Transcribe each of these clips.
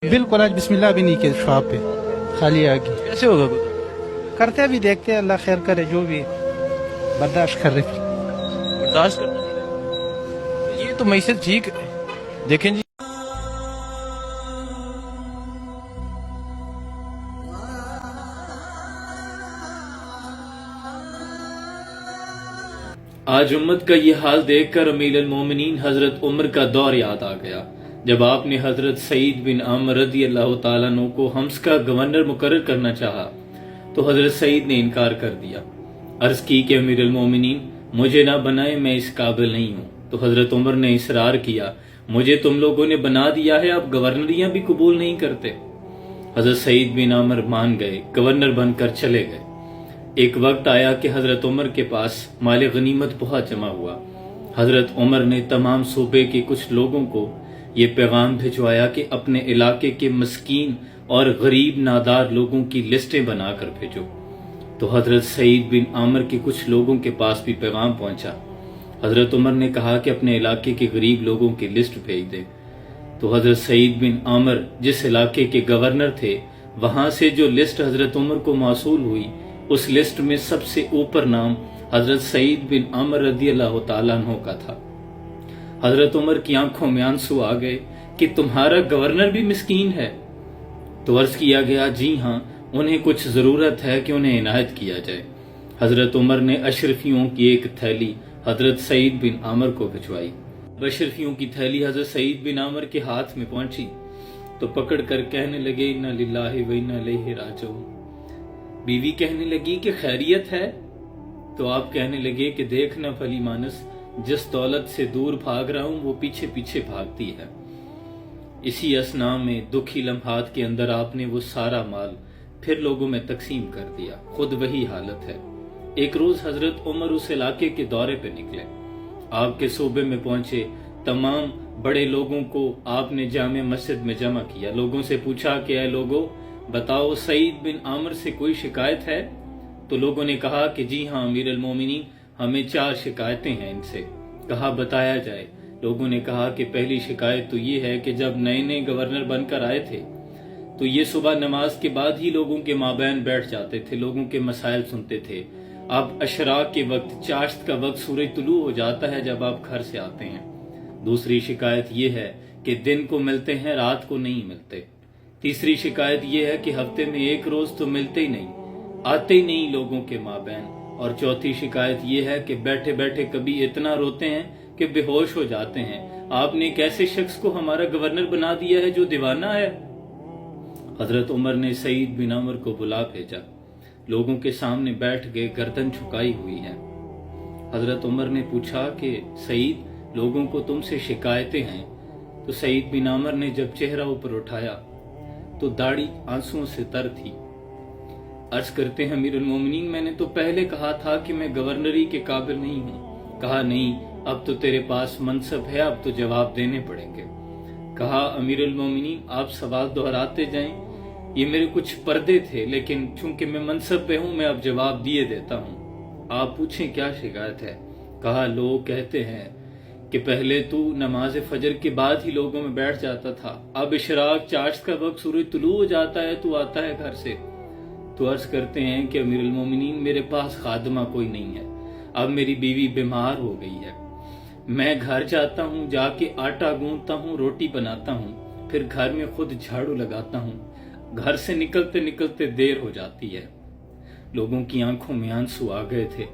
बिल्कुल आज बिस्मिल्लाह भी नहीं किया शॉप पे, खाली आ गई। कैसे होगा कुछ? करते अभी देखते हैं, अल्लाह खैर करे, जो भी बर्दाश्त कर रहे। बर्दाश्त करना पड़ेगा। ये तो मैसेज ठीक है। देखें जी, आज उम्मत का ये हाल देखकर अमीरुल मोमिनीन हजरत उमर का दौर याद आ गया, जब आपने हजरत सईद बिन आमर रदी अल्लाह तआला अन्हु को हम्स का गवर्नर मुकर्रर करना चाहा तो हजरत सईद ने इनकार कर दिया। अर्ज की कि अमीरुल मोमिनीन मुझे ना बनाए, मैं इस काबिल नहीं हूँ। तो हजरत उमर ने इसरार किया, मुझे तुम लोगों ने बना दिया है, अब गवर्नरियां भी कबूल नहीं करते। हजरत सईद बिन आमर मान गए, गवर्नर बनकर चले गए। एक वक्त आया कि हजरत उमर के पास माल गनीमत बहुत जमा हुआ। हजरत उमर ने तमाम सूबे के कुछ लोगों को ये पैगाम भिजवाया कि अपने इलाके के मस्कीन और गरीब नादार लोगों की लिस्टें बनाकर भेजो। तो हजरत सईद बिन आमर के कुछ लोगों के पास भी पैगाम पहुंचा। हजरत उमर ने कहा कि अपने इलाके के गरीब लोगों की लिस्ट भेज दे। तो हजरत सईद बिन आमर जिस इलाके के गवर्नर थे, वहां से जो लिस्ट हजरत उमर को मौसूल हुई, उस लिस्ट में सबसे ऊपर नाम हजरत सईद बिन आमर रदी अल्लाह तआला अन्हु का था। हजरत उमर की आंखों में आंसू आ गए कि तुम्हारा गवर्नर भी मिस्कीन है। तो अर्ज किया गया, जी हाँ, उन्हें कुछ जरूरत है कि उन्हें इनायत किया जाए। हजरत उमर ने अशरफियों की एक थैली हजरत सईद बिन आमर को भिजवाई। अशरफियों की थैली हजरत सईद बिन आमर के हाथ में पहुंची तो पकड़ कर कहने लगे, इन्ना लिल्लाहि व इन्ना इलैहि राजिऊन। बीवी कहने लगी कि खैरियत है? तो आप कहने लगे कि देखना भली मानस, जिस दौलत से दूर भाग रहा हूं वो पीछे पीछे भागती है। इसी असना में दुखी लम्हात के अंदर आपने वो सारा माल फिर लोगों में तकसीम कर दिया। खुद वही हालत है। एक रोज हजरत उमर उस इलाके के दौरे पे निकले। आपके सूबे में पहुंचे, तमाम बड़े लोगों को आपने जामे मस्जिद में जमा किया। लोगों से पूछा कि ऐ लोगों, बताओ सईद बिन आमर से कोई शिकायत है? तो लोगों ने कहा कि जी हाँ अमीरुल मोमिनीन, हमें 4 शिकायतें हैं इनसे। कहा बताया जाए। लोगों ने कहा कि पहली शिकायत तो ये है कि जब नए नए गवर्नर बनकर आए थे तो ये सुबह नमाज के बाद ही लोगों के माबैन बैठ जाते थे, लोगों के मसाइल सुनते थे। अब अशराक के वक्त, चाश्त का वक्त, सूरज तुलू हो जाता है जब आप घर से आते हैं। दूसरी शिकायत ये है कि दिन को मिलते हैं, रात को नहीं मिलते। तीसरी शिकायत ये है कि हफ्ते में एक रोज तो मिलते ही नहीं, आते ही नहीं लोगों के माबैन। और चौथी शिकायत ये है कि बैठे बैठे कभी इतना रोते हैं कि बेहोश हो जाते हैं। आपने एक ऐसे शख्स को हमारा गवर्नर बना दिया है जो दीवाना है। हजरत उमर ने सईद बिन आमर को बुला भेजा। लोगों के सामने बैठ गए, गर्दन झुकाई हुई है। हजरत उमर ने पूछा कि सईद, लोगों को तुमसे शिकायतें हैं। तो सईद बिन आमर ने जब चेहरा ऊपर उठाया तो दाढ़ी आंसुओं से तर थी। अर्ज करते हैं, अमीरुल मोमिनीन, मैंने तो पहले कहा था कि मैं गवर्नरी के काबिल नहीं हूँ। कहा नहीं, अब तो तेरे पास मनसब है, अब तो जवाब देने पड़ेंगे। कहा अमीरुल मोमिनीन, आप सवाल दोहराते जाएं, ये मेरे कुछ पर्दे थे, लेकिन चूंकि मैं मनसब पे हूँ, मैं अब जवाब दिए देता हूँ। आप पूछें क्या शिकायत है? कहा लोग कहते हैं कि पहले तू नमाज फजर के बाद ही लोगों में बैठ जाता था, अब इशराक चाश्त का वक्त, सूरज तुलू हो जाता है, तू आता है घर से। तो अर्ज करते हैं कि अमीरुल मोमिनीन, मेरे पास खादमा कोई नहीं है, अब मेरी बीवी बीमार हो गई है। मैं घर जाता हूँ, जाके आटा गूंथता हूँ, रोटी बनाता हूँ, फिर घर में खुद झाड़ू लगाता हूँ। घर से निकलते निकलते देर हो जाती है। लोगों की आंखों में आंसू आ गए थे।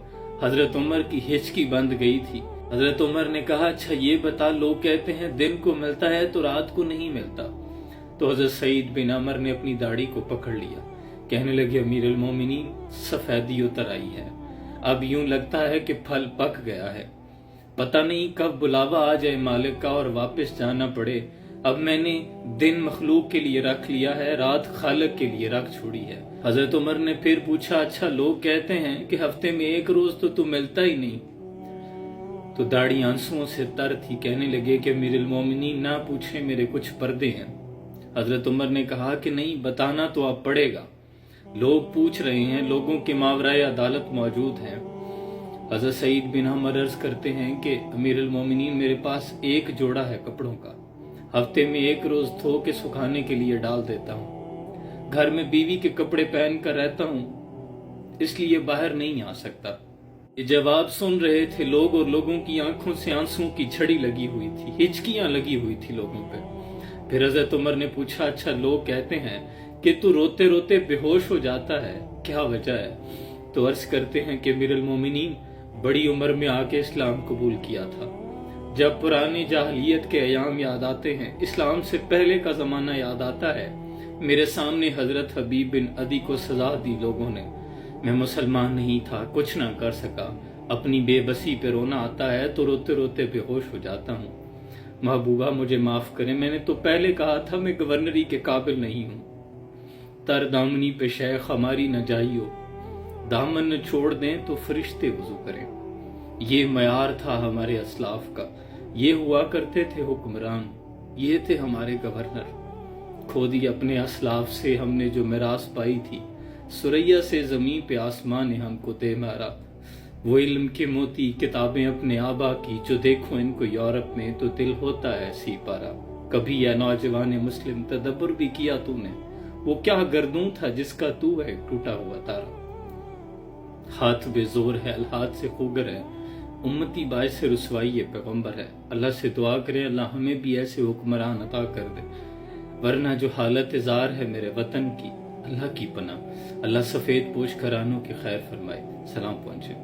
हजरत उमर की हिचकी बंद गई थी। हजरत उमर ने कहा, अच्छा ये बता, लोग कहते हैं दिन को मिलता है तो रात को नहीं मिलता। तो हजरत सईद बिन आमर ने अपनी दाढ़ी को पकड़ लिया। कहने लगे, अमीरुल मोमिनीन, सफेदी उतर आई है, अब यूं लगता है कि फल पक गया है। पता नहीं कब बुलावा आ जाए मालिक का और वापस जाना पड़े। अब मैंने दिन मखलूक के लिए रख लिया है, रात खालिक के लिए रख छोड़ी है। हजरत उमर ने फिर पूछा, अच्छा लोग कहते हैं कि हफ्ते में एक रोज तो तू मिलता ही नहीं। तो दाढ़ी आंसुओं से तर थी। कहने लगे कि अमीरुल मोमिनीन, ना पूछे, मेरे कुछ पर्दे हैं। हजरत उमर ने कहा कि नहीं, बताना तो अब पड़ेगा, लोग पूछ रहे हैं, लोगों के मावराए अदालत मौजूद हैं। हजरत सईद बिन आमर अर्ज करते हैं कि अमीरुल मोमिनीन, मेरे पास एक जोड़ा है कपड़ों का। ہفتے میں 1 روز دھو کے سکھانے کے لیے ڈال دیتا ہوں۔ گھر میں بیوی کے کپڑے پہن کر رہتا ہوں، اس لیے باہر نہیں آ سکتا۔ یہ جواب سن رہے تھے لوگ اور لوگوں کی آنکھوں سے آنسوں کی جھڑی لگی ہوئی تھی، ہچکیاں لگی ہوئی تھی لوگوں پہ۔ پھر حضرت عمر نے پوچھا، اچھا لوگ کہتے ہیں کہ تو روتے روتے بے ہوش ہو جاتا ہے، کیا وجہ ہے؟ تو عرض کرتے ہیں کہ امیر المومنین بڑی عمر میں آ کے اسلام قبول کیا تھا۔ جب پرانی جاہلیت کے ایام یاد آتے ہیں، اسلام سے پہلے کا زمانہ یاد آتا ہے، میرے سامنے حضرت حبیب بن عدی کو سزا دی لوگوں نے، میں مسلمان نہیں تھا، کچھ نہ کر سکا، اپنی بے بسی پہ رونا آتا ہے تو روتے روتے بے ہوش ہو جاتا ہوں۔ محبوبہ مجھے معاف کریں، میں نے تو پہلے کہا تھا میں گورنری کے قابل نہیں ہوں۔ تر دامنی پہ شیخ ہماری نہ جائیو، دامن نہ چھوڑ دیں تو فرشتے وضو کریں۔ یہ معیار تھا ہمارے اسلاف کا، یہ ہوا کرتے تھے حکمران، یہ تھے ہمارے گورنر۔ کھو دی اپنے اسلاف سے ہم نے جو میراث پائی تھی، سریا سے زمین پہ آسمان نے ہم کو دے مارا۔ وہ علم کے موتی کتابیں اپنے آبا کی، جو دیکھو ان کو یورپ میں تو دل ہوتا ہے سی پارا۔ کبھی یا نوجوان مسلم تدبر بھی کیا تو نے، وہ کیا گردوں تھا جس کا تو ہے ٹوٹا ہوا تارا۔ ہاتھ بے زور ہے، الہاتھ سے خوگر ہے، امتی باعث رسوائی پیغمبر ہے۔ اللہ سے دعا کریں اللہ ہمیں بھی ایسے حکمران عطا کر دے، ورنہ جو حالت زار ہے میرے وطن کی، اللہ کی پناہ، اللہ سفید پوش گھرانوں کی خیر فرمائے۔ سلام پہنچے۔